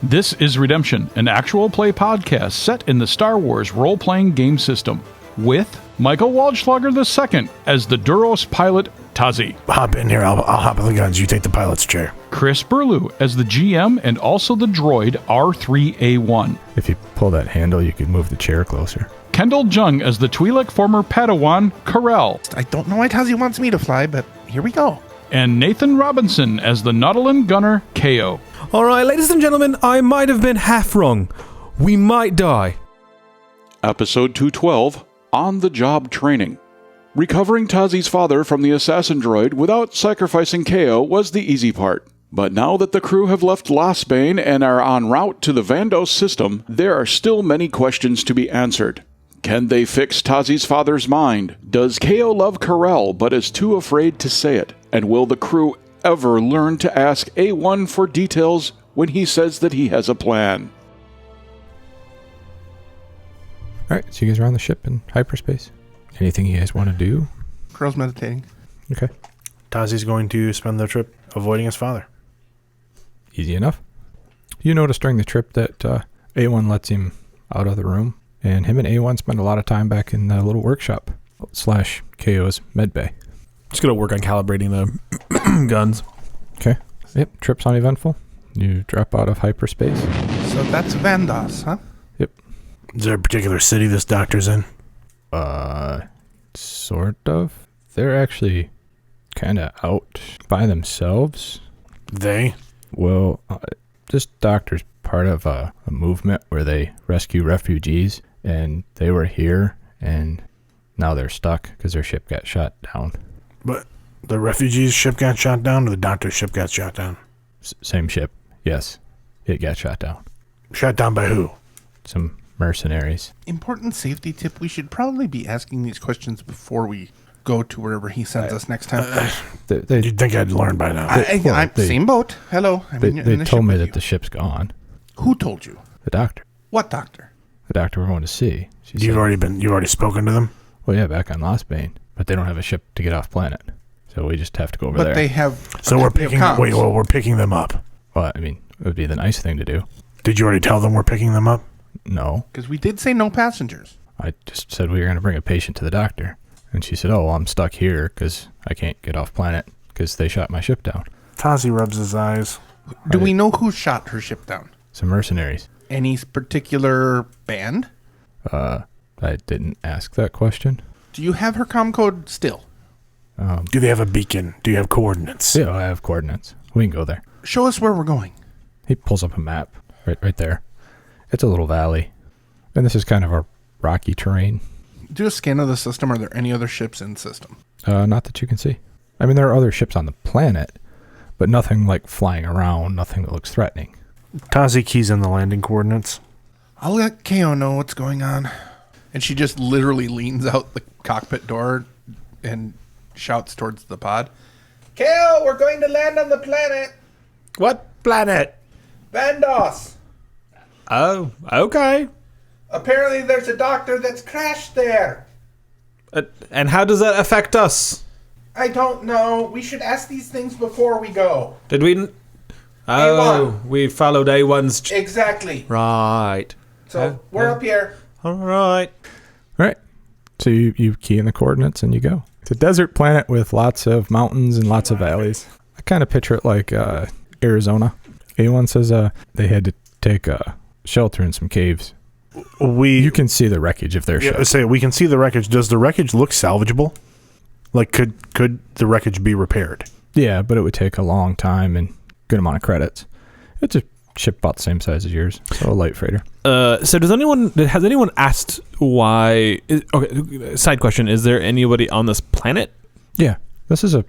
This is Redemption, an actual play podcast set in the Star Wars role-playing game system, with Michael Waldschlager II as the Duros pilot TAZI. Hop in here, I'll hop on the guns, you take the pilot's chair. Chris Burlew as the GM and also the droid R3A1. If you pull that handle, you could move the chair closer. Kendall Jung as the Twi'lek former Padawan KARRELL. I don't know why TAZI wants me to fly, but here we go. And Nathan Robinson as the Nautilin gunner KAIO. Alright, ladies and gentlemen, I might have been half wrong. We might die. Episode 212, On-the-Job Training. Recovering TAZI's father from the assassin droid without sacrificing KAIO was the easy part. But now that the crew have left LASBANE and are en route to the VANDOS system, there are still many questions to be answered. Can they fix TAZI's father's mind? Does KAIO love KARRELL but is too afraid to say it? And will the crew ever learn to ask A1 for details when he says that he has a plan? Alright, so you guys are on the ship in hyperspace. Anything you guys want to do? Girl's meditating. Okay. TAZI's going to spend the trip avoiding his father. Easy enough. You notice during the trip that A1 lets him out of the room, and him and A1 spend a lot of time back in the little workshop / KAIO's medbay. Just gonna work on calibrating the guns. Okay. Yep, trip's uneventful. You drop out of hyperspace. So that's VANDOS, huh? Yep. Is there a particular city this doctor's in? Sort of. They're actually kind of out by themselves. They? Well, this doctor's part of a movement where they rescue refugees, and they were here, and now they're stuck because their ship got shot down. But the refugees' ship got shot down, or the doctor's ship got shot down? Same ship. Yes. It got shot down. Shot down by who? Some mercenaries. Important safety tip. We should probably be asking these questions before we go to wherever he sends us next time. You'd think I'd learn by now. I'm same boat. Hello. They told me that the ship's gone. Who told you? The doctor. What doctor? The doctor we're going to see. You've already spoken to them? Well, yeah, back on LASBANE. But they don't have a ship to get off planet. So we just have to go over there. But they have... So we're picking them up. Well, I mean, it would be the nice thing to do. Did you already tell them we're picking them up? No. Because we did say no passengers. I just said we were going to bring a patient to the doctor. And she said, I'm stuck here because I can't get off planet because they shot my ship down. TAZI rubs his eyes. Do we know who shot her ship down? Some mercenaries. Any particular band? I didn't ask that question. Do you have her comm code still? Do they have a beacon? Do you have coordinates? Yeah, I have coordinates. We can go there. Show us where we're going. He pulls up a map right there. It's a little valley. And this is kind of a rocky terrain. Do a scan of the system. Are there any other ships in the system? Not that you can see. I mean, there are other ships on the planet, but nothing like flying around, nothing that looks threatening. TAZI keys in the landing coordinates. I'll let KAIO know what's going on. And she just literally leans out the cockpit door and shouts towards the pod. KAIO, we're going to land on the planet. What planet? VANDOS. Oh, okay. Apparently there's a doctor that's crashed there. And how does that affect us? I don't know. We should ask these things before we go. Did we... A1. We followed A1's... Exactly. Right. So we're up here. All right. All right. So you key in the coordinates and you go. It's a desert planet with lots of mountains and lots of valleys. I kind of picture it like Arizona. A1 says they had to take shelter in some caves. You can see the wreckage of their ship. We can see the wreckage. Does the wreckage look salvageable? Like, could the wreckage be repaired? Yeah, but it would take a long time and good amount of credits. It's a ship about the same size as yours, so a light freighter. So has anyone asked why... Okay, side question. Is there anybody on this planet? Yeah, this is a...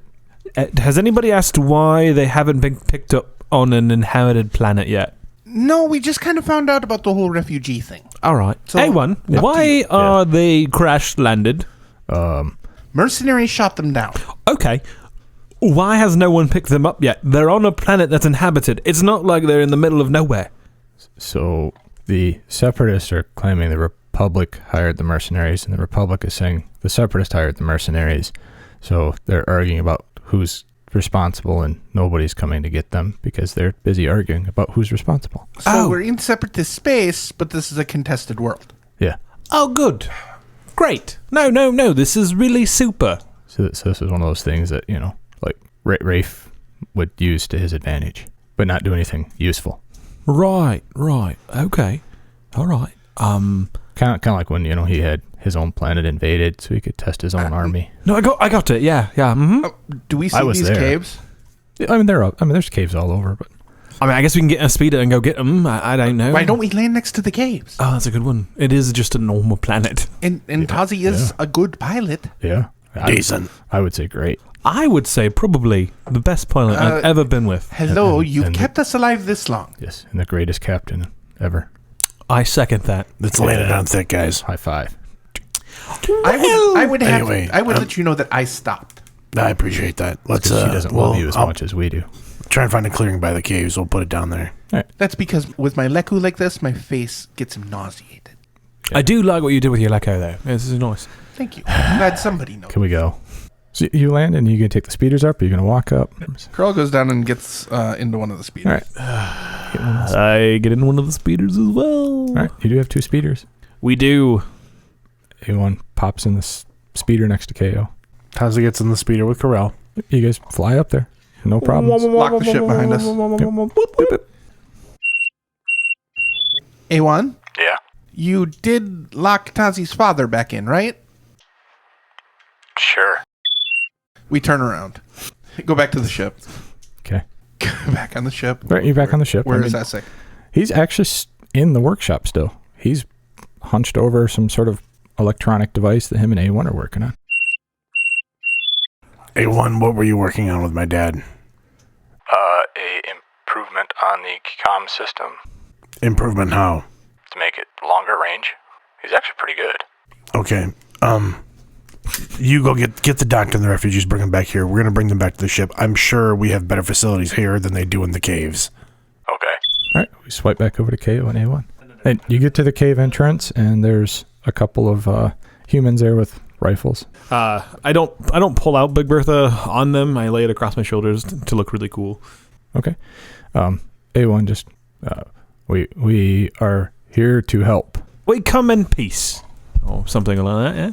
Has anybody asked why they haven't been picked up on an inhabited planet yet? No, we just kind of found out about the whole refugee thing. All right. So, A1, why are they crash-landed? Mercenaries shot them down. Okay. Why has no one picked them up yet? They're on a planet that's inhabited. It's not like they're in the middle of nowhere. So the Separatists are claiming the Republic hired the mercenaries, and the Republic is saying the Separatists hired the mercenaries. So they're arguing about who's responsible and nobody's coming to get them because they're busy arguing about who's responsible. So we're in separatist space, but this is a contested world. Yeah. Oh, good. Great. No. This is really super. So this is one of those things that, like Rafe would use to his advantage, but not do anything useful. Right. Okay. All right. Kind of like when, he had his own planet invaded so he could test his own army. No, I got it. Yeah. Mm-hmm. Do we see I was these there. caves? There's caves all over, but I guess we can get a speeder and go get them. I don't know. Why don't we land next to the caves? Oh, that's a good one. It is just a normal planet. And TAZI is a good pilot. yeah. Decent. I would say great. I would say probably the best pilot I've ever been with. Hello, you've and- kept us alive this long. Yes, and the greatest captain ever. I second that. Let's land it on thick, guys. High five. I would Anyway, let you know that I stopped. I appreciate that. Let's. She doesn't love you as much as we do. Try and find a clearing by the caves. We'll put it down there. That's because with my Leku like this, my face gets nauseated. I do like what you did with your Leco, though. This is nice. Thank you. I'm glad somebody knows. Can we go? So you land and you gonna take the speeders up, or you gonna walk up? Carl goes down and gets into one of the speeders. All right. Get one of those. I get in one of the speeders as well. All right. You do have 2 speeders. We do. A1 pops in the speeder next to KO. TAZI gets in the speeder with KARRELL. You guys fly up there. No problems. Lock the ship behind us. A1? Yeah. You did lock TAZI's father back in, right? Sure. We turn around. Go back to the ship. Okay. Go back on the ship. Right, you're back on the ship. Where is Essek? He's actually in the workshop still. He's hunched over some sort of electronic device that him and A1 are working on. A1, what were you working on with my dad? A improvement on the comm system Improvement how? to make it longer range. He's actually pretty good. Okay. You go get the doctor and the refugees, bring them back here. We're going to bring them back to the ship. I'm sure we have better facilities here than they do in the caves. Okay. All right, we swipe back over to KO and A1. And you get to the cave entrance, and there's a couple of humans there with rifles. I don't pull out Big Bertha on them. I lay it across my shoulders to look really cool. Okay. A1 just, we are here to help. We come in peace. Or something like that, yeah?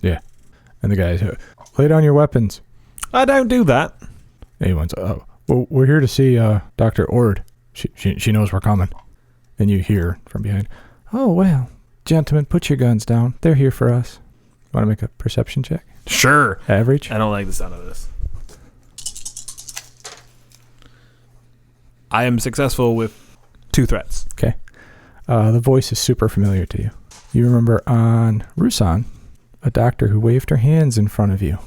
Yeah. And the guys, lay down your weapons. I don't do that. A1's, well, we're here to see Dr. Ord. She knows we're coming. And you hear from behind, oh, well, gentlemen, put your guns down. They're here for us. Want to make a perception check? Sure. Average? I don't like the sound of this. I am successful with 2 threats. Okay. The voice is super familiar to you. You remember on Rusan, a doctor who waved her hands in front of you.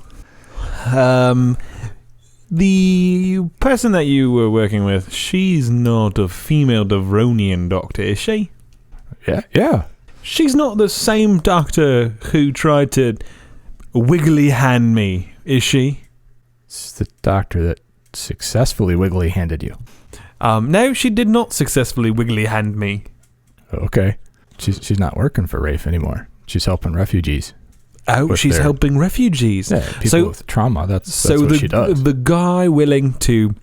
The person that you were working with, she's not a female Devronian doctor, is she? Yeah. She's not the same doctor who tried to wiggly hand me, is she? It's the doctor that successfully wiggly handed you. No, she did not successfully wiggly hand me. Okay. She's not working for Rafe anymore. She's helping refugees. Oh, she's helping refugees. Yeah, people with trauma. That's what she does. The guy willing to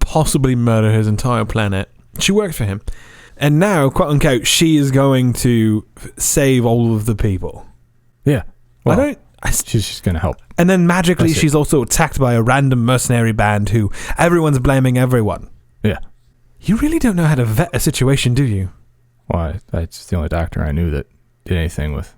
possibly murder his entire planet, she works for him. And now, quote unquote, she is going to save all of the people. Yeah. Well, she's just going to help. And then magically, she's also attacked by a random mercenary band who everyone's blaming everyone. Yeah. You really don't know how to vet a situation, do you? Well, that's the only doctor I knew that did anything with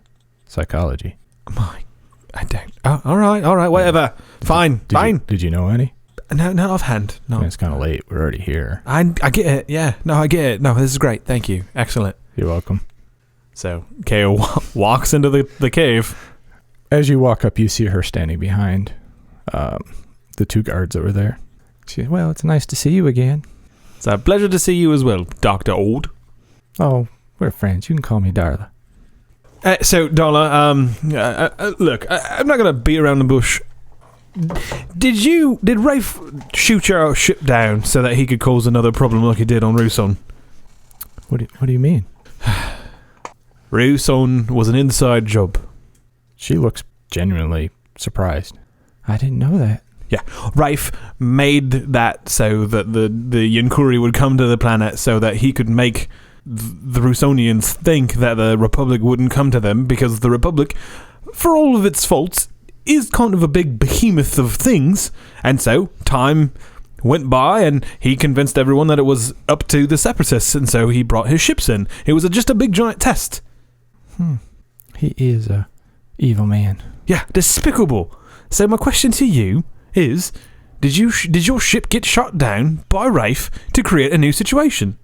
psychology. I don't. Oh, all right, whatever. Fine. Did you know any? No, not offhand. No. I mean, it's kind of late. We're already here. I get it. Yeah. No, I get it. No, this is great. Thank you. Excellent. You're welcome. So, KO walks into the cave. As you walk up, you see her standing behind the 2 guards that were there. She says, well, it's nice to see you again. It's a pleasure to see you as well, Dr. Old. Oh, we're friends. You can call me Darla. So, Darla, look, I'm not going to beat around the bush. Did Rafe shoot your ship down so that he could cause another problem like he did on Ruson? What do you mean? Ruson was an inside job. She looks genuinely surprised. I didn't know that. Yeah, Rafe made that so that the Yankuri would come to the planet so that he could make the Rusonians think that the Republic wouldn't come to them, because the Republic, for all of its faults, is kind of a big behemoth of things. And so time went by and he convinced everyone that it was up to the Separatists, and so he brought his ships in. It was just a big giant test. He is a evil man. Yeah, despicable. So my question to you is, did your ship get shot down by Rafe to create a new situation?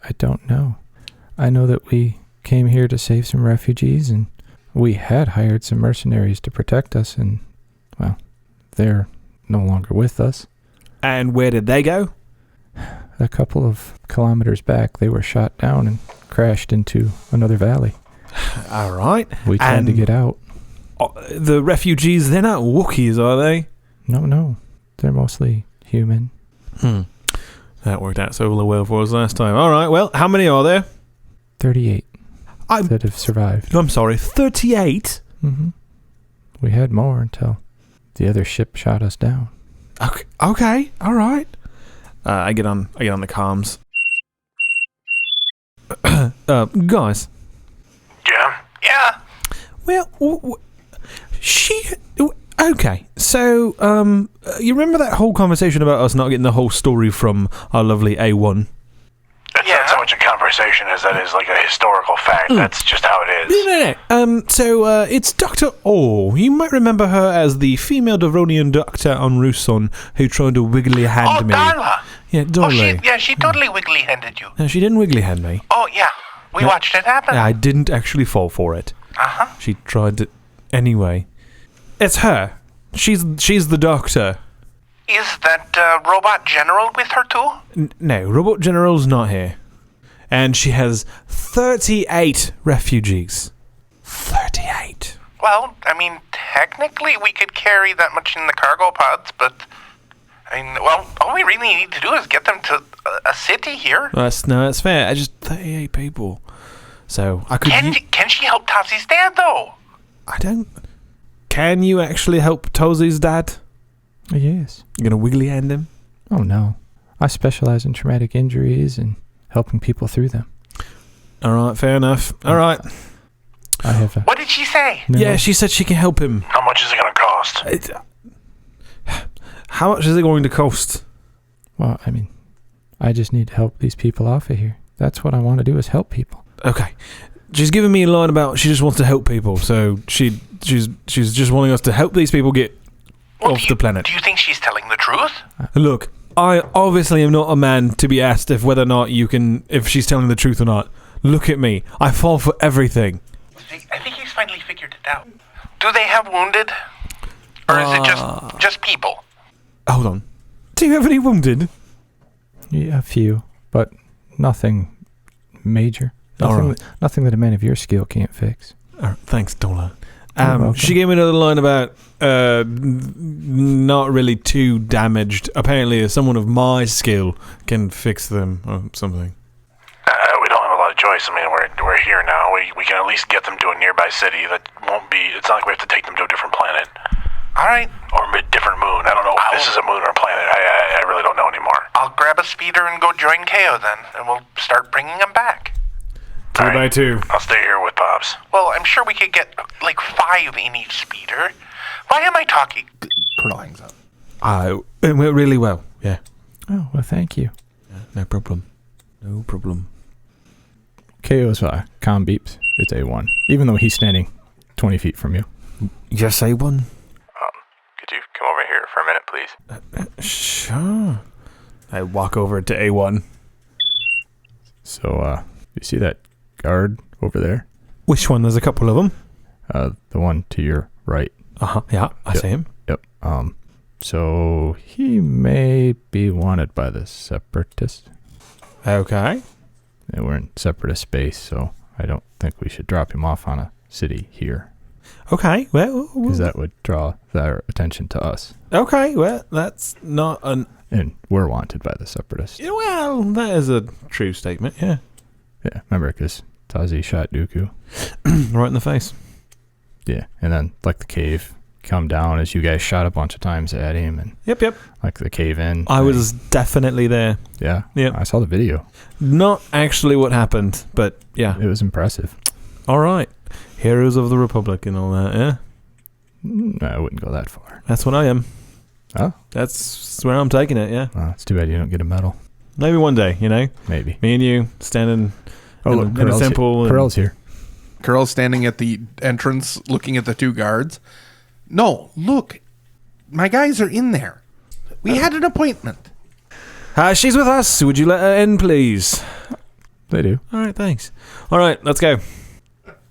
I don't know. I know that we came here to save some refugees, and we had hired some mercenaries to protect us, and, well, they're no longer with us. And where did they go? A couple of kilometers back, they were shot down and crashed into another valley. All right. We tried to get out. The refugees, they're not Wookiees, are they? No. They're mostly human. That worked out so well for us last time. All right, well, how many are there? 38 that have survived. I'm sorry, 38? Mm-hmm. We had more until the other ship shot us down. Okay, all right. I get on the comms. Guys. Yeah. Well, okay, so, you remember that whole conversation about us not getting the whole story from our lovely A1? That's not so much a conversation as that is like a historical fact. That's just how it is. No. So, it's Dr. O. You might remember her as the female Devronian doctor on Ruson who tried to wiggly hand me. Darla. Yeah, Darla. She totally wiggly-handed you. No, she didn't wiggly hand me. Oh, yeah. We watched it happen. I didn't actually fall for it. Uh-huh. She tried it anyway. It's her. She's the doctor. Is that robot general with her too? No, Robot General's not here. And she has 38 refugees. 38. Well, I mean, technically we could carry that much in the cargo pods, but all we really need to do is get them to a city here. That's fair. I just 38 people. So I could. Can she help TAZI's dad though? I don't. Can you actually help TAZI's dad? Yes. You gonna wiggly hand him? Oh, no. I specialize in traumatic injuries and helping people through them. All right, fair enough. All right. I have What did she say? No. Yeah, she said she can help him. How much is it going to cost? How much is it going to cost? Well, I mean, I just need to help these people off of here. That's what I want to do, is help people. Okay. She's giving me a line about she just wants to help people, so she's just wanting us to help these people get off the planet. Do you think she's telling the truth? Look, I obviously am not a man to be asked if whether or not if she's telling the truth or not. Look at me. I fall for everything. I think he's finally figured it out. Do they have wounded? Or is it just people? Hold on. Do you have any wounded? Yeah, a few, but nothing major. Nothing that a man of your skill can't fix. Thanks, Donna. Welcome. She gave me another line about not really too damaged. Apparently, someone of my skill can fix them or something. We don't have a lot of choice. I mean, we're here now. We can at least get them to a nearby city. That won't be. It's not like we have to take them to a different planet. All right. Or a different moon. I don't know if this is a moon or a planet. I really don't know anymore. I'll grab a speeder and go join KAIO then, and we'll start bringing them back. 2 by 2. I'll stay here with Pops. Well, I'm sure we could get like 5 in each speeder. Why am I talking? Colonel hangs up. It went really well. Yeah. Oh, well, thank you. No problem. No problem. KAIO's comm beeps. It's A1, even though he's standing 20 feet from you. Yes, A1. Could you come over here for a minute, please? Sure. I walk over to A1. So, you see that guard over there? Which one? There's a couple of them. The one to your right. Yeah, I see him. Yep. So he may be wanted by the Separatists. Okay. And we're in Separatist space, so I don't think we should drop him off on a city here. Okay, well... Because that would draw their attention to us. Okay, well, that's not an... And we're wanted by the Separatists. Yeah, well, that is a true statement, yeah. Yeah, remember, because TAZI shot Dooku. Right in the face. Yeah, and then, like the cave, come down as you guys shot a bunch of times at him and Yep. like the cave-in. I thing. was definitely there. Yeah. Yep. I saw the video. Not actually what happened, but yeah. It was impressive. All right. Heroes of the Republic and all that, yeah? No, I wouldn't go that far. That's what I am. Oh? That's where I'm taking it, yeah. Oh, it's too bad you don't get a medal. Maybe one day, you know? Maybe. Me and you standing Oh, look, in a Karrell's temple. here. Karrell's here. Carol's standing at the entrance looking at the two guards. No, look. My guys are in there. We had an appointment. She's with us. Would you let her in, please? They do. All right, thanks. All right, let's go.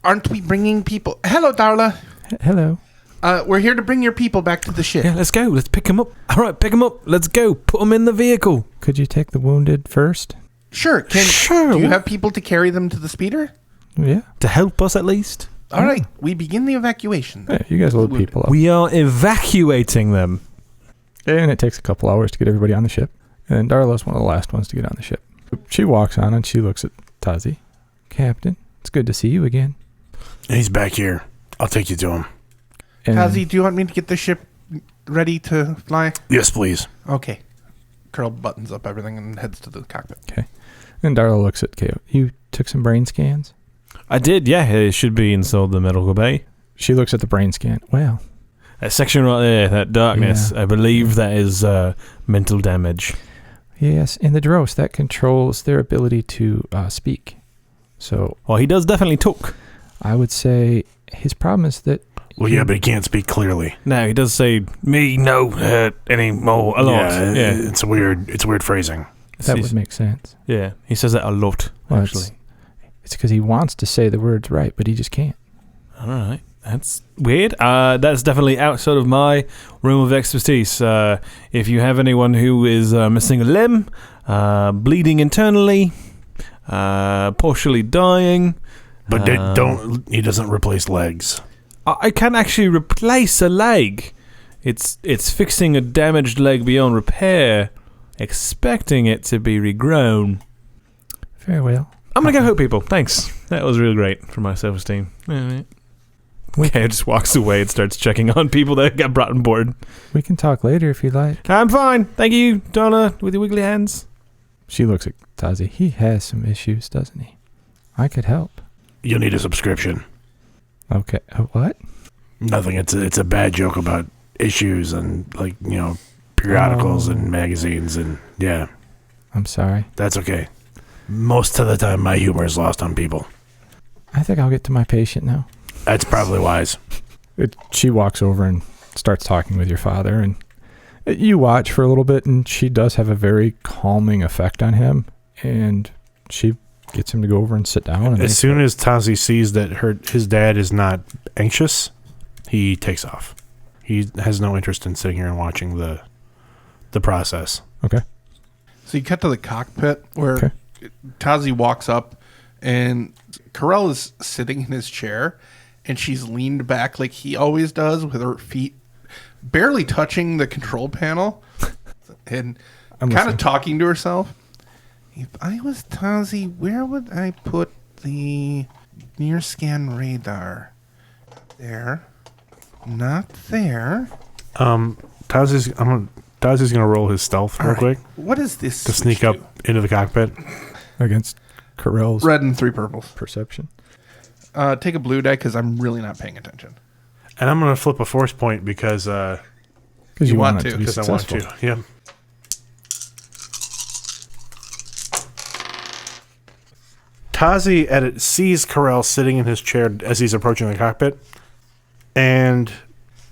Aren't we bringing people? Hello, Darla. Hello. We're here to bring your people back to the ship. Yeah, let's go. Let's pick them up. All right, pick them up. Let's go. Put them in the vehicle. Could you take the wounded first? Sure. Sure. Do you have people to carry them to the speeder? Yeah. To help us, at least. All right. We begin the evacuation. Yeah, you guys load people up. We are evacuating them. And it takes a couple hours to get everybody on the ship. And Darla's one of the last ones to get on the ship. She walks on and she looks at TAZI. Captain, it's good to see you again. He's back here. I'll take you to him. And Tazi, do you want me to get the ship ready to fly? Yes, please. Okay. Carl buttons up everything and heads to the cockpit. Okay. And Darla looks at KAIO. You took some brain scans? I did, yeah. It should be inside the medical bay. She looks at the brain scan. Well, That section right there, that darkness, Yeah. I believe that is mental damage. yes, in the Dross, that controls their ability to speak. So Well, he does definitely talk. I would say his problem is that... Well, yeah, but he can't speak clearly. No, he does say, me no hurt anymore, a lot. Yeah, It's weird phrasing. That would make sense. Yeah, he says that a lot, Well, actually. It's because he wants to say the words right, but he just can't. All right. That's weird. That's definitely outside of my realm of expertise. If you have anyone who is missing a limb, bleeding internally, partially dying... But he doesn't replace legs. I can actually replace a leg. It's fixing a damaged leg beyond repair, expecting it to be regrown. Very well. I'm going to go help people. Thanks. That was really great for my self-esteem. Okay, just walks away and starts checking on people that got brought on board. We can talk later if you like. I'm fine. Thank you, Donna, with your wiggly hands. She looks at TAZI. He has some issues, doesn't he? I could help. You'll need a subscription. Okay. What? Nothing. It's a bad joke about issues and periodicals and magazines and yeah. I'm sorry. That's okay. Most of the time, my humor is lost on people. I think I'll get to my patient now. That's probably wise. She walks over and starts talking with your father, and you watch for a little bit, and she does have a very calming effect on him, and she gets him to go over and sit down. And As soon as TAZI sees that his dad is not anxious, he takes off. He has no interest in sitting here and watching the process. Okay. So you cut to the cockpit where Tazi walks up and Karrell is sitting in his chair and she's leaned back like he always does with her feet barely touching the control panel and kind of talking to herself. If I was Tazi, where would I put the near scan radar? There. Not there. Tazi's gonna roll his stealth real quick What is this? to sneak up into the cockpit. Against Karrell's Red and 3 purples. perception. Take a blue die because I'm really not paying attention. And I'm gonna flip a force point because Because you want it to be I want successful. to. Yeah. Tazi sees Karrell sitting in his chair as he's approaching the cockpit, and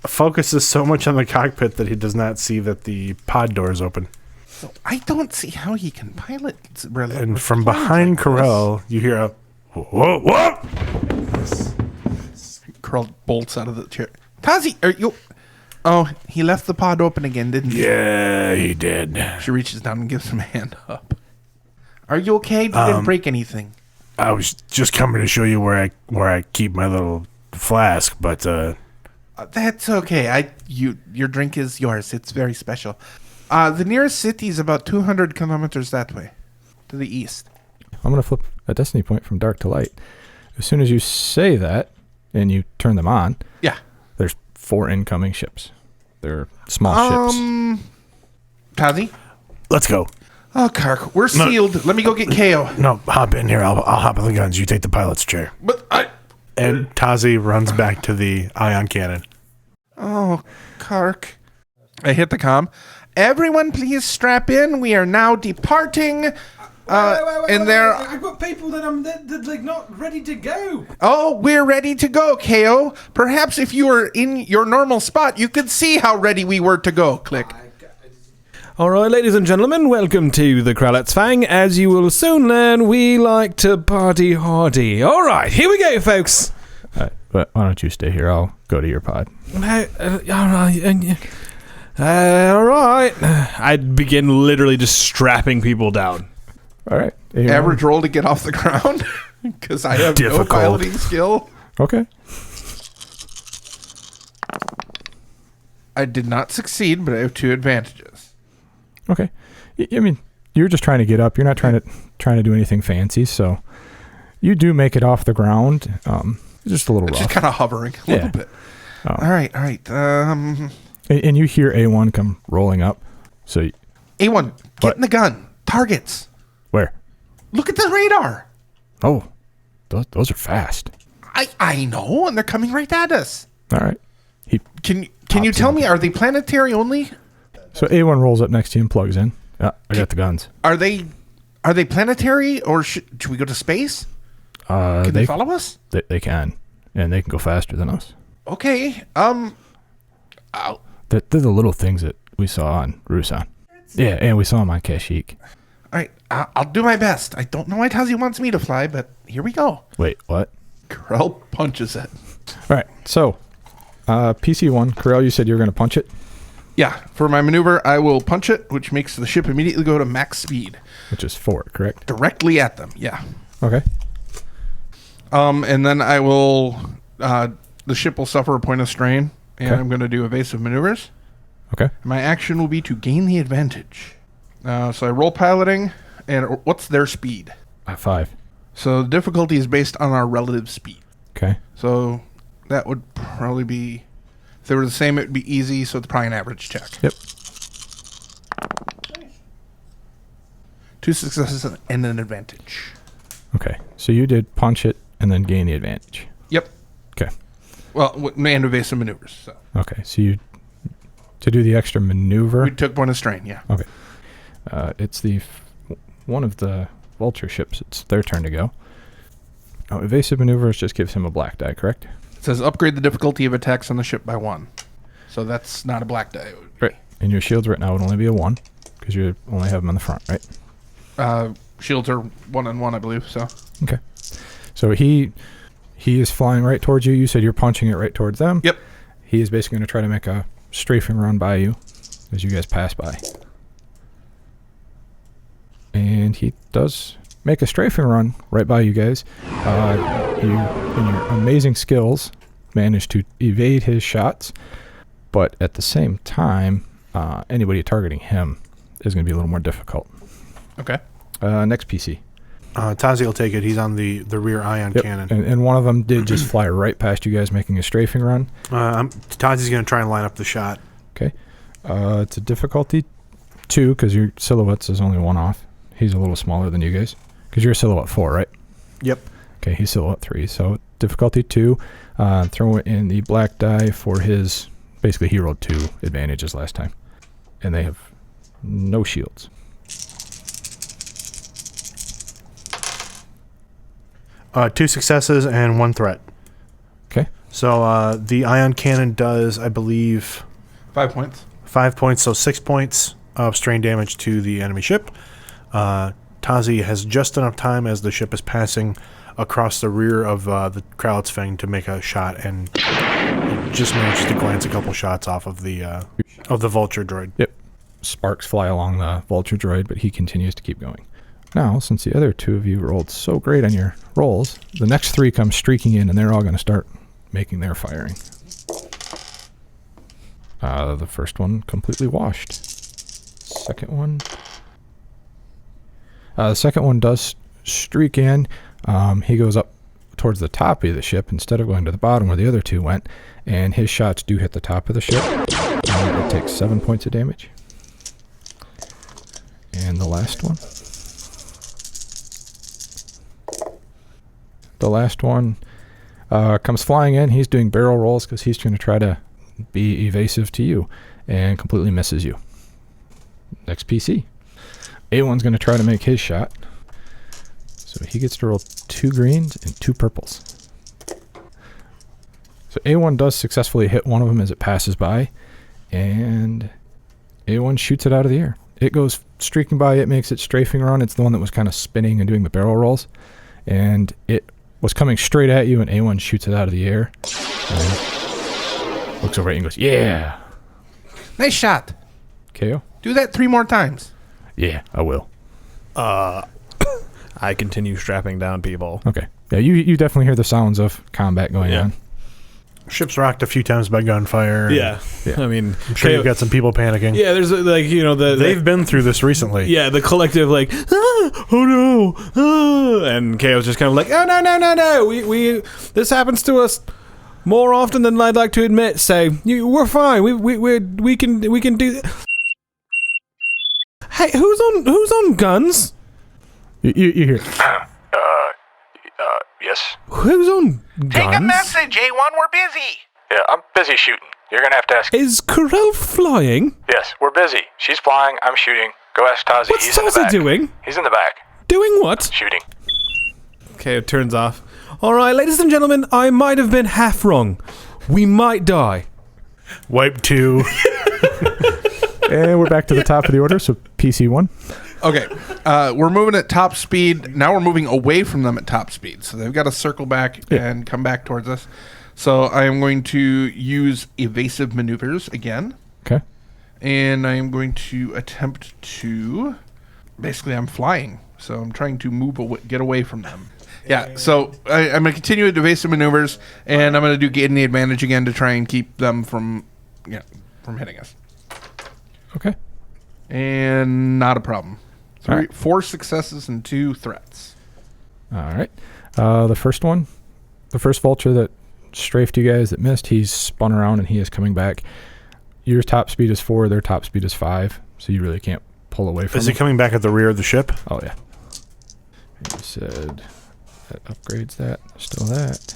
focuses so much on the cockpit that he does not see that the pod door is open. So I don't see how he can pilot. And from behind Karrell, you hear a whoa, whoa! Karrell bolts out of the chair. Tazi, are you? Oh, he left the pod open again, didn't he? Yeah, he did. She reaches down and gives him a hand up. Are you okay? You didn't break anything. I was just coming to show you where I keep my little flask, but That's okay. Your drink is yours. It's very special. The nearest city is about 200 kilometers that way, to the east. I'm going to flip a destiny point from dark to light. As soon as you say that and you turn them on, Yeah. there's 4 incoming ships. They're small ships. TAZI? Let's go. Oh, Kark, we're sealed. Let me go get KAIO. No, hop in here. I'll hop on the guns. You take the pilot's chair. But And TAZI runs back to the ion cannon. Oh, Kark. I hit the comm. Everyone, please strap in. We are now departing. And there. I've got people that like not ready to go. Oh, we're ready to go, KAIO. Perhaps if you were in your normal spot, you could see how ready we were to go. Click. All right, ladies and gentlemen, welcome to the Krallet's Fang. As you will soon learn, we like to party hardy. All right, here we go, folks. But why don't you stay here? I'll go to your pod. All right. All right. I'd begin literally just strapping people down. All right. Average roll to get off the ground because I have no piloting skill. Okay. I did not succeed, but I have 2 advantages. Okay. I mean, you're just trying to get up. You're not trying to do anything fancy. So you do make it off the ground. Just a little rough. Just kind of hovering a little bit. All right. And you hear A1 come rolling up. So A1, get in the gun. Targets. Where? Look at the radar. Oh, those are fast. I know, and they're coming right at us. All right. Can you tell me, are they planetary only? So A1 rolls up next to you and plugs in. Yeah, I got the guns. Are they planetary, or should we go to space? Can they follow us? They can, and they can go faster than us. Okay. They're the little things that we saw on Rusan. Yeah, and we saw them on Kashyyyk. All right, I'll do my best. I don't know why TAZI wants me to fly, but here we go. Wait, what? Karrell punches it. All right, so PC1, Karrell, you said you were going to punch it? Yeah, for my maneuver, I will punch it, which makes the ship immediately go to max speed. Which is 4, correct? Directly at them, yeah. Okay. And then I will, the ship will suffer a point of strain, and I'm going to do evasive maneuvers. Okay. My action will be to gain the advantage. So I roll piloting, and what's their speed? 5. So the difficulty is based on our relative speed. Okay. So that would probably be, if they were the same, it would be easy, so it's probably an average check. Yep. 2 successes and an advantage. Okay, so you did punch it and then gain the advantage. Yep. Okay. Well, and evasive maneuvers. So. Okay, so you, to do the extra maneuver. We took point of strain, yeah. Okay. It's one of the vulture ships. It's their turn to go. Oh, evasive maneuvers just gives him a black die, correct? It says upgrade the difficulty of attacks on the ship by 1. So that's not a black die. Right. And your shields right now would only be a 1 because you only have them on the front, right? Shields are 1 and 1, I believe. So. Okay. So he is flying right towards you. You said you're punching it right towards them. Yep. He is basically going to try to make a strafing run by you as you guys pass by. And he does make a strafing run right by you guys. You, in your amazing skills, manage to evade his shots. But at the same time, anybody targeting him is going to be a little more difficult. Okay. Next PC. TAZI will take it. He's on the rear ion cannon. And one of them did just fly right past you guys making a strafing run. TAZI's going to try and line up the shot. Okay. It's a difficulty 2 because your silhouettes is only 1 off. He's a little smaller than you guys because you're silhouette 4, right? Yep. Okay, he's silhouette 3. So difficulty 2. Throw in the black die for his. Basically, he rolled 2 advantages last time, and they have no shields. Two successes and 1 threat. Okay. So the ion cannon does, I believe, 5 points. 5 points, so 6 points of strain damage to the enemy ship. TAZI has just enough time as the ship is passing across the rear of the Krallet's Fang to make a shot, and just manages to glance a couple shots off of the vulture droid. Yep. Sparks fly along the vulture droid, but he continues to keep going. Now, since the other 2 of you rolled so great on your rolls, the next 3 come streaking in, and they're all going to start making their firing. The first one completely washed. Second one. The second one does streak in. He goes up towards the top of the ship instead of going to the bottom where the other two went, and his shots do hit the top of the ship. It takes 7 points of damage. And the last one. The last one comes flying in. He's doing barrel rolls because he's going to try to be evasive to you, and completely misses you. Next PC. A1's going to try to make his shot. So he gets to roll 2 greens and 2 purples. So A1 does successfully hit one of them as it passes by, and A1 shoots it out of the air. It goes streaking by, it makes it strafing around. It's the one that was kind of spinning and doing the barrel rolls, and it was coming straight at you, and A1 shoots it out of the air. And looks over at you and goes, yeah! Nice shot. KO? Do that 3 more times. Yeah, I will. I continue strapping down people. Okay. Yeah, you definitely hear the sounds of combat going on. Ship's rocked a few times by gunfire. Yeah. I mean, I'm sure you've got some people panicking. Yeah, there's They've been through this recently. Yeah, the collective oh no, and KAIO's just kind of like, oh no. We this happens to us more often than I'd like to admit. So we're fine. We can do. Hey, who's on guns? You hear? Yes? Who's on guns? Take a message, A1, we're busy. Yeah, I'm busy shooting. You're gonna have to ask. Is KARRELL flying? Yes, we're busy. She's flying, I'm shooting. Go ask TAZI. What's He's in the TAZI back. doing? He's in the back. Doing what? Shooting. KAIO turns off. All right, ladies and gentlemen, I might have been half wrong. We might die. Wipe 2. And we're back to the top of the order, so PC1. Okay, we're moving at top speed. Now we're moving away from them at top speed. So they've got to circle back and come back towards us. So I am going to use evasive maneuvers again. Okay. And I am going to attempt to... Basically, I'm flying. So I'm trying to move away, get away from them. Yeah, so I'm going to continue with evasive maneuvers, and I'm going to do gain the advantage again to try and keep them from hitting us. Okay. And not a problem. 4 successes and 2 threats. All right. The first one, the first vulture that strafed you guys that missed, he's spun around and he is coming back. Your top speed is 4, their top speed is 5, so you really can't pull away from Is he coming back at the rear of the ship? Oh, yeah. You said that upgrades that. Still that.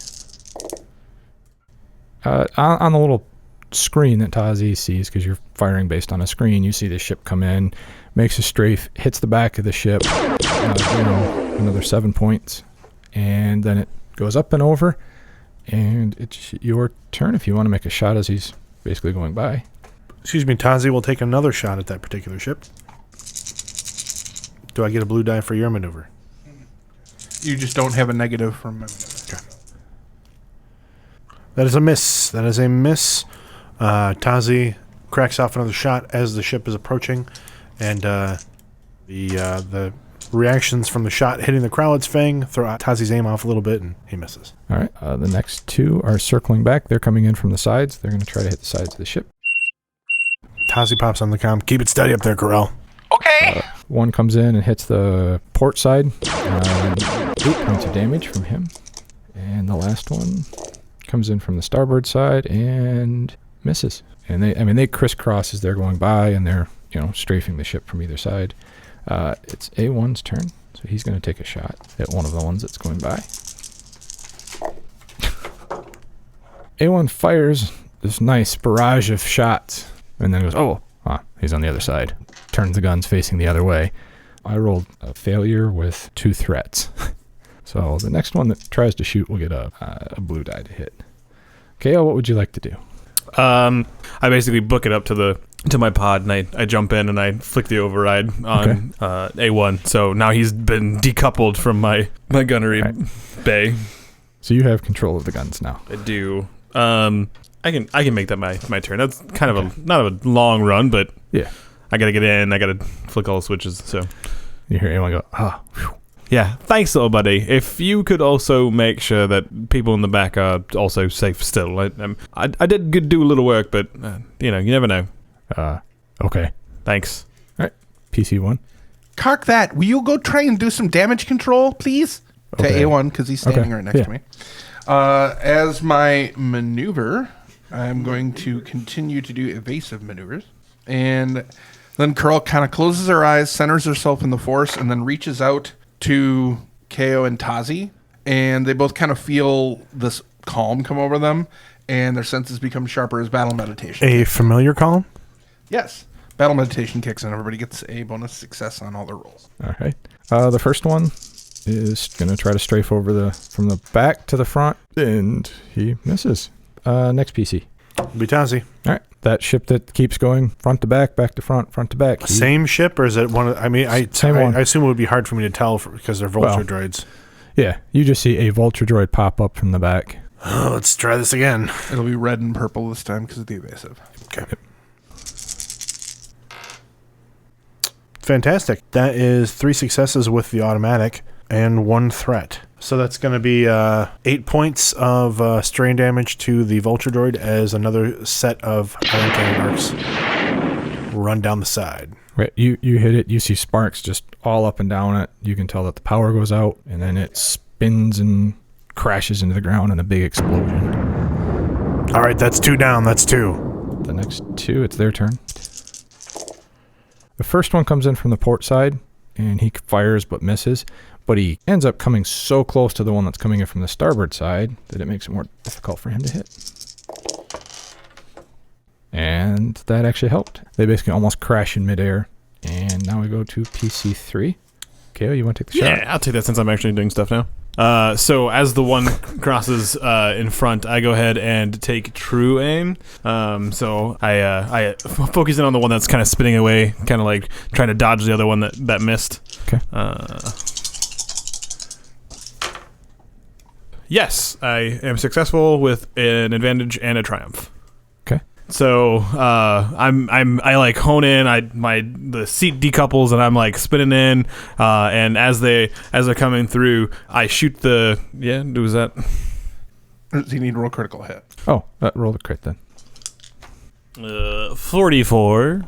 On the little screen that TAZI sees, because you're firing based on a screen, you see the ship come in, makes a strafe, hits the back of the ship, another 7 points, and then it goes up and over, and it's your turn if you want to make a shot as he's basically going by. Excuse me, TAZI will take another shot at that particular ship. Do I get a blue die for your maneuver? You just don't have a negative from my maneuver. Okay. That is a miss. That is a miss. TAZI cracks off another shot as the ship is approaching, and the reactions from the shot hitting the Krowlet's fang throw TAZI's aim off a little bit, and he misses. All right. The next 2 are circling back. They're coming in from the sides. They're going to try to hit the sides of the ship. TAZI pops on the comm. Keep it steady up there, KARRELL. Okay. One comes in and hits the port side. 8 points of damage from him. And the last one comes in from the starboard side and misses. And they crisscross as they're going by, and they're strafing the ship from either side. It's A1's turn, so he's going to take a shot at one of the ones that's going by. A1 fires this nice barrage of shots, and then goes, he's on the other side. Turns the guns facing the other way. I rolled a failure with 2 threats. So the next one that tries to shoot will get a blue die to hit. KAIO, what would you like to do? I basically book it up to my pod, and I jump in and I flick the override on A1. So now he's been decoupled from my gunnery bay. So you have control of the guns now. I do. I can make that my turn. That's kind of not a long run, but yeah, I gotta get in. I gotta flick all the switches. So you hear anyone go, whew. Yeah, thanks, little buddy. If you could also make sure that people in the back are also safe still. I did do a little work, but, you never know. Okay. Thanks. All right, PC1. Kark that. Will you go try and do some damage control, please? to Okay. A1 because he's standing Okay, right next yeah. to me. As my maneuver, I'm going to continue to do evasive maneuvers. And then KARRELL kind of closes her eyes, centers herself in the force, and then reaches out to KAIO and TAZI. And they both kind of feel this calm come over them, and their senses become sharper as battle meditation. A familiar column? Yes. Battle meditation kicks in. Everybody gets a bonus success on all their rolls. All right. The first one is going to try to strafe over from the back to the front, and he misses. Next PC. TAZI. All right. That ship that keeps going front to back to front to back. Same ship, or is it one of... I mean, Same one. I assume it would be hard for me to tell because they're vulture droids. Yeah. You just see a vulture droid pop up from the back. Oh, let's try this again. It'll be red and purple this time because of the evasive. Okay. Fantastic. That is 3 successes with the automatic and 1 threat. So that's going to be 8 points of strain damage to the vulture droid as another set of ion cannon arcs run down the side. Right. You hit it. You see sparks just all up and down it. You can tell that the power goes out, and then it spins and crashes into the ground in a big explosion. All right, that's 2 down. That's 2. The next 2, it's their turn. The first one comes in from the port side, and he fires but misses. But he ends up coming so close to the one that's coming in from the starboard side that it makes it more difficult for him to hit. And that actually helped. They basically almost crash in midair. And now we go to PC3. KAIO, you want to take the shot? Yeah, I'll take that since I'm actually doing stuff now. So as the one crosses in front, I go ahead and take true aim. So I focus in on the one that's kind of spinning away, kind of like trying to dodge the other one that missed. Okay. Yes, I am successful with an advantage and a triumph. Okay. So I like hone in. The seat decouples and I'm like spinning in. And as they're coming through, I shoot the Was that? Or does he need roll critical hit? Oh, roll the crit then. 44.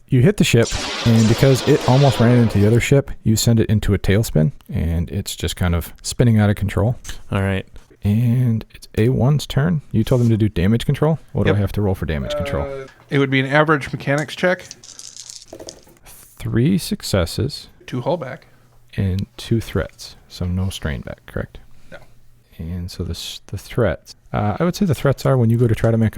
You hit the ship, and because it almost ran into the other ship, you send it into a tailspin, and it's just kind of spinning out of control. All right. And it's A1's turn. You told them to do damage control. What do Yep. I have to roll for damage control? It would be an average mechanics check. 3 successes 2 hull back. and 2 threats. So no strain back, correct? No. And so the threats. I would say the threats are when you go to try to make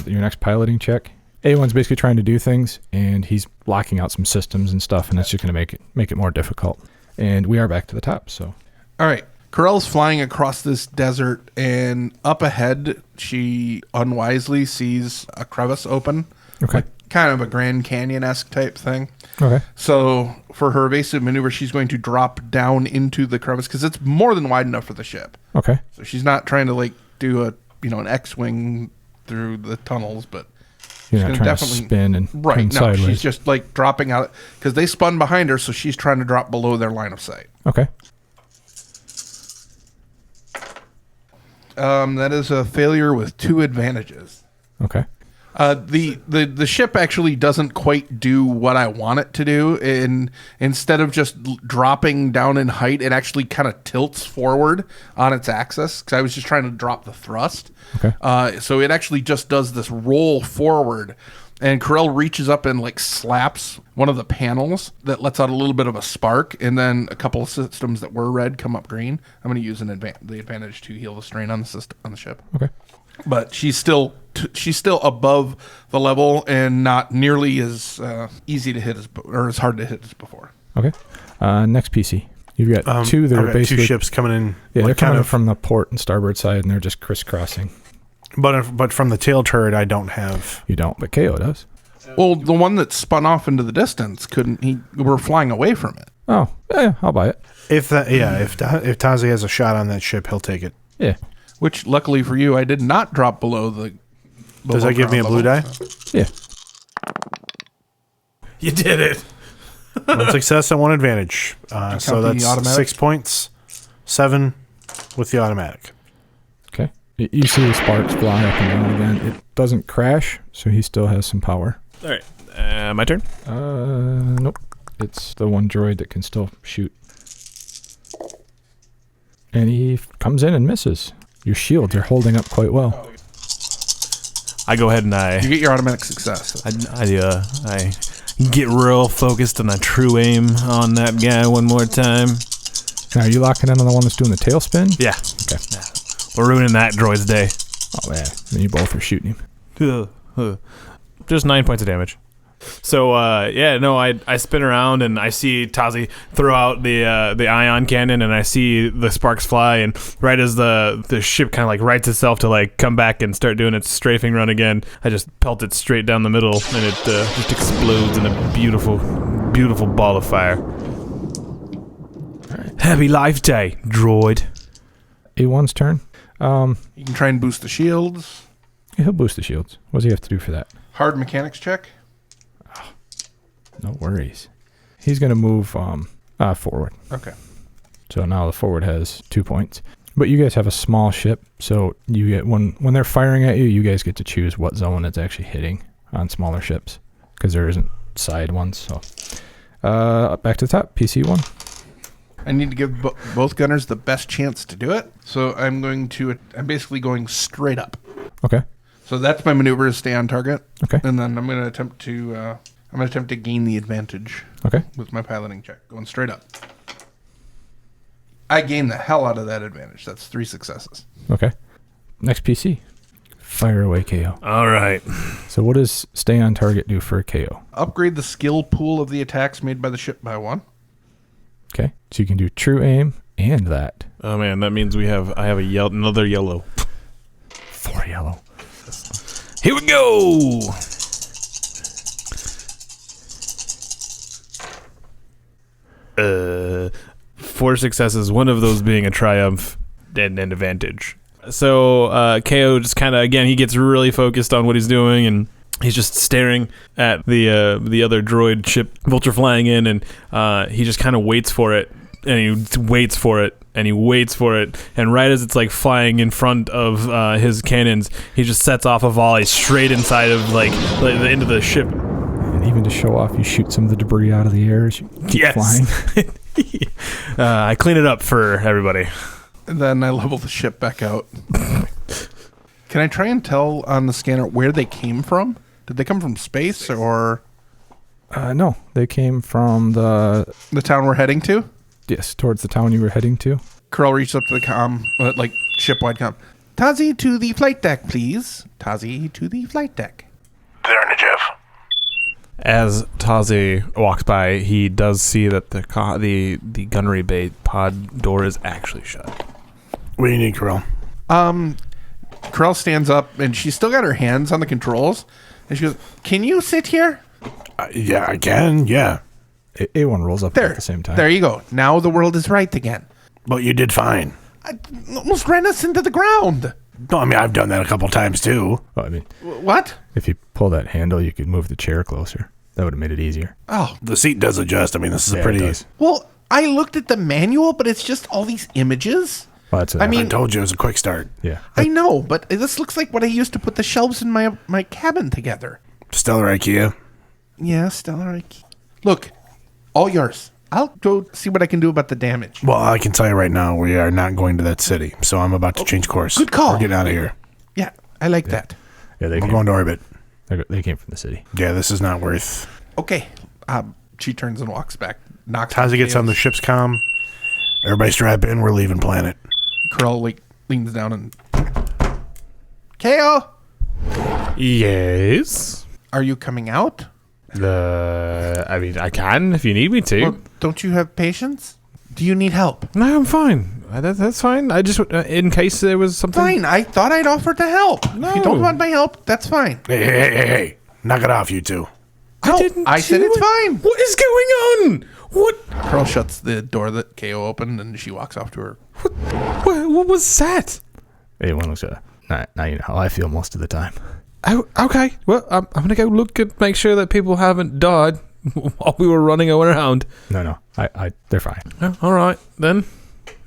your next piloting check. A1's basically trying to do things, and he's blocking out some systems and stuff, and that's just going to make it more difficult. And we are back to the top, so. All right. KARRELL's flying across this desert, and up ahead, she unwisely sees a crevice open. Okay. Like kind of a Grand Canyon-esque type thing. Okay. So for her evasive maneuver, she's going to drop down into the crevice because it's more than wide enough for the ship. Okay. So she's not trying to like do an X-wing through the tunnels, but You're she's not gonna trying to spin and right. turn No, sideways. she's just like dropping out because they spun behind her, so she's trying to drop below their line of sight. Okay. That is a failure with 2 advantages. Okay. The ship actually doesn't quite do what I want it to do. And instead of just dropping down in height, it actually kind of tilts forward on its axis because I was just trying to drop the thrust. Okay. So it actually just does this roll forward. And KARRELL reaches up and like slaps one of the panels that lets out a little bit of a spark, and then a couple of systems that were red come up green. I'm going to use the advantage to heal the strain on the ship. Okay. But she's still above the level and not nearly as easy to hit or as hard to hit as before. Okay. Next PC. You've got 2 that I've are got basically 2 ships coming in. Yeah, they're like, coming from the port and starboard side, and they're just crisscrossing. But from the tail turret, I don't have. You don't, but KAIO does. Well, the one that spun off into the distance we're flying away from it. Oh, yeah, I'll buy it. If TAZI has a shot on that ship, he'll take it. Yeah. Which, luckily for you, I did not drop below the. Does that give me a blue die? Yeah. You did it. 1 success and 1 advantage. So count the that's automatic? 6 points, 7 with the automatic. Okay. You see the sparks fly up and down again. It doesn't crash, so he still has some power. All right. My turn. Nope. It's the one droid that can still shoot. And he comes in and misses. Your shields are holding up quite well. I go ahead and You get your automatic success. I get real focused and I true aim on that guy one more time. Now, are you locking in on the one that's doing the tailspin? Yeah. Okay. We're ruining that droid's day. Oh, yeah. Then you both are shooting him. Just 9 points of damage. So I spin around and I see TAZI throw out the ion cannon and I see the sparks fly, and right as the ship kind of like rights itself to like come back and start doing its strafing run again, I just pelt it straight down the middle and it just explodes in a beautiful ball of fire. Happy Life Day, droid. A1's turn. You can try and boost the shields. Yeah, he'll boost the shields. What does he have to do for that? Hard mechanics check. No worries. He's going to move forward. Okay. So now the forward has 2 points. But you guys have a small ship, so you get when they're firing at you, you guys get to choose what zone it's actually hitting on smaller ships, because there isn't side ones. So back to the top, PC1. I need to give both gunners the best chance to do it. So I'm basically going straight up. Okay. So that's my maneuver, is stay on target. Okay. And then I'm going to attempt to gain the advantage. Okay. With my piloting check, going straight up. I gain the hell out of that advantage. That's 3 successes. Okay. Next PC. Fire away, KO. All right. So what does stay on target do for KO? Upgrade the skill pool of the attacks made by the ship by 1. Okay. So you can do true aim and that. Oh man, that means I have another yellow. 4 yellow. Here we go. Four successes, one of those being a triumph and an advantage. So KO just kind of, again, he gets really focused on what he's doing, and he's just staring at the other droid ship, Vulture, flying in, and he just kind of waits for it, and he waits for it, and he waits for it, and right as it's like flying in front of his cannons, he just sets off a volley straight inside of like the end of the ship. And even to show off, you shoot some of the debris out of the air as you keep flying. I clean it up for everybody. And then I level the ship back out. Can I try and tell on the scanner where they came from? Did they come from space or? No, they came from the town we're heading to? Yes, towards the town you were heading to. Karrell reached up to the comm, like ship-wide comm. TAZI to the flight deck, please. TAZI to the flight deck. There in a jiff. As TAZI walks by, he does see that the gunnery bay pod door is actually shut. What do you need, Karrell? Karrell stands up, and she's still got her hands on the controls. And she goes, "Can you sit here?" Yeah, I can, yeah. A1 rolls up at the same time. There you go. Now the world is right again. But you did fine. I almost ran us into the ground. No, I mean, I've done that a couple times, too. Well, I mean, what? If you pull that handle, you could move the chair closer. That would have made it easier. Oh. The seat does adjust. I mean, this is a pretty... Well, I looked at the manual, but it's just all these images. Well, that's I told you it was a quick start. Yeah. I know, but this looks like what I used to put the shelves in my cabin together. Stellar IKEA. Yeah, Stellar IKEA. Look, all yours. I'll go see what I can do about the damage. Well, I can tell you right now, we are not going to that city, so I'm about to change course. Good call. We're getting out of here. Yeah, I like that. Yeah, We're going to orbit. They came from the city. Yeah, this is not worth... Okay. She turns and walks back. TAZI gets on the ship's comm. Everybody strap in. We're leaving planet. Karrell leans down and... KO! Yes? Are you coming out? I mean, I can if you need me to. Well, don't you have patience? Do you need help? No, I'm fine. That's fine. I just, in case there was something... Fine. I thought I'd offer to help. No. If you don't want my help, that's fine. Hey. Knock it off, you two. No, didn't I said do it's it. fine. What is going on? What? Karrell shuts the door that KO opened, and she walks off to her. What was that? A1 looks now you know how I feel most of the time. Oh, okay. Well, I'm going to go look and make sure that people haven't died while we were running around. No. They're fine. Oh, all right, then.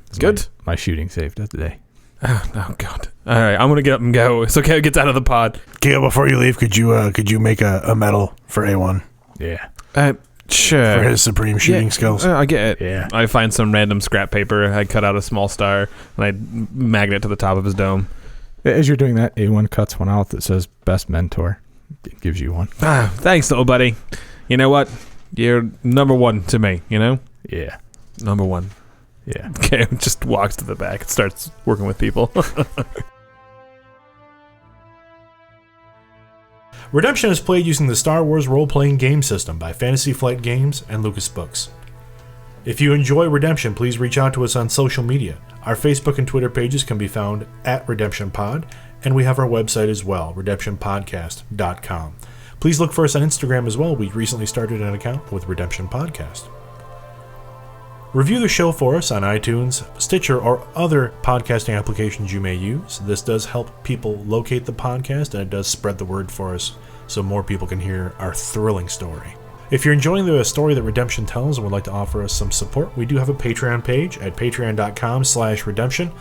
It's good. My shooting saved us today. Oh, God. All right, I'm going to get up and go. So KO gets out of the pod. KO, before you leave, could you make a medal for A1? Yeah. Sure. for his supreme shooting skills. I get it. Yeah. I find some random scrap paper. I cut out a small star and I magnet it to the top of his dome. As you're doing that, A1 cuts one out that says best mentor. It gives you one. Thanks, little buddy. You know what? You're number one to me, you know? Yeah. Number one. Yeah. Okay, just walks to the back and starts working with people. Redemption is played using the Star Wars role-playing game system by Fantasy Flight Games and Lucas Books. If you enjoy Redemption, please reach out to us on social media. Our Facebook and Twitter pages can be found at RedemptionPod, and we have our website as well, redemptionpodcast.com. Please look for us on Instagram as well. We recently started an account with Redemption Podcast. Review the show for us on iTunes, Stitcher, or other podcasting applications you may use. This does help people locate the podcast, and it does spread the word for us so more people can hear our thrilling story. If you're enjoying the story that Redemption tells and would like to offer us some support, we do have a Patreon page at patreon.com/redemption.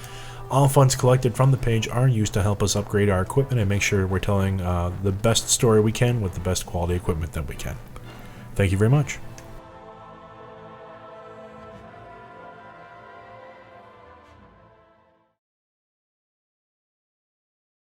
All funds collected from the page are used to help us upgrade our equipment and make sure we're telling the best story we can with the best quality equipment that we can. Thank you very much.